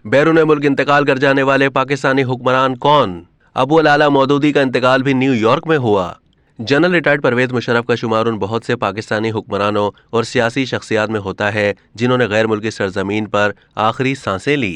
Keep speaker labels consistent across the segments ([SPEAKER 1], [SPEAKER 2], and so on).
[SPEAKER 1] बैरून मुल्क इंतकाल कर जाने वाले पाकिस्तानी हुक्मरान कौन? अबुल आला मौदूदी का इंतकाल भी न्यूयॉर्क में हुआ। जनरल रिटायर्ड परवेज मुशर्रफ का शुमार उन बहुत से पाकिस्तानी हुक्मरानों और सियासी शख्सियात में होता है जिन्होंने गैर मुल्की सरजमीन पर आखिरी सांसें ली।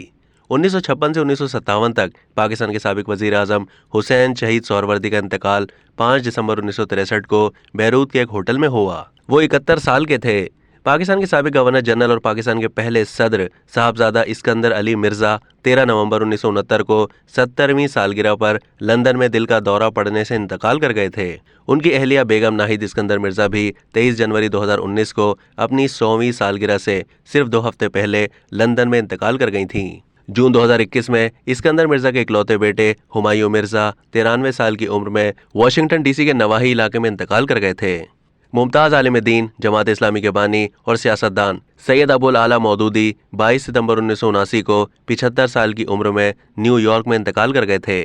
[SPEAKER 1] 1956 से 1957 तक पाकिस्तान के साबिक वजीर आजम हुसैन शहीद सोहरवर्दी का इंतकाल 5 दिसंबर 1963 को बैरूत के एक होटल में हुआ। वो 71 साल के थे। पाकिस्तान के साबिक गवर्नर जनरल और पाकिस्तान के पहले सदर साहबजादा इस्कंदर अली मिर्जा 13 नवंबर 1969 को 70वीं सालगिरह पर लंदन में दिल का दौरा पड़ने से इंतकाल कर गए थे। उनकी अहलिया बेगम नाहिद इस्कंदर मिर्जा भी 23 जनवरी 2019 को अपनी 100वीं सालगिरह से सिर्फ 2 हफ्ते पहले लंदन में इंतकाल कर गई थीं। जून 2021 में इस्कंदर मिर्जा के इकलौते बेटे हुमायूं मिर्जा 93 साल की उम्र में वाशिंगटन डीसी के नवाही इलाके में इंतकाल कर गए थे। मुमताज आलिम दीन, जमात इस्लामी के बानी और सियासतदान सैयद अबुल आला मौदूदी 22 सितंबर 1979 को 75 साल की उम्र में न्यूयॉर्क में इंतकाल कर गए थे।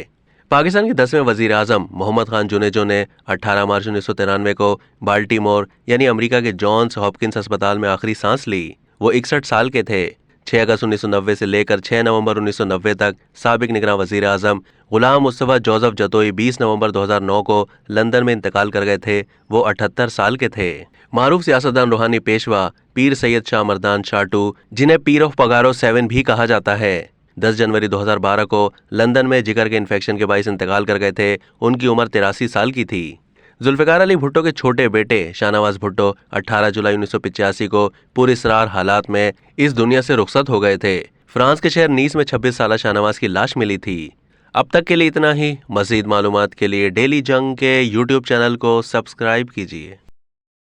[SPEAKER 1] पाकिस्तान के 10वें वजीर आजम मोहम्मद खान जुनेजो ने 18 मार्च 1993 को बाल्टीमोर यानी अमेरिका के जॉन्स हॉपकिंस अस्पताल में आखिरी सांस ली। वो 61 साल के थे। 6 अगस्त 1990 से लेकर 6 नवंबर 1990 तक साबिक निगरान वजीर आजम गुलाम मुस्तफा जोसेफ जतोई 20 नवंबर 2009 को लंदन में इंतकाल कर गए थे। वो 78 साल के थे। मारूफ सियासतदान रूहानी पेशवा पीर सैयद शाह मर्दान शाटू, जिन्हें पीर ऑफ पगारो 7 भी कहा जाता है, 10 जनवरी 2012 को लंदन में जिगर के इन्फेक्शन के बाइस इंतकाल कर गए थे। उनकी उम्र 83 साल की थी। जुल्फिकार अली भुट्टो के छोटे बेटे शाहनवाज भुट्टो 18 जुलाई 1985 को पुरअसरार हालात में इस दुनिया से रुखसत हो गए थे। फ्रांस के शहर नीस में 26 साल शाहनवाज की लाश मिली थी। अब तक के लिए इतना ही। मज़ीद मालूमात के लिए डेली जंग के यूट्यूब चैनल को सब्सक्राइब कीजिए।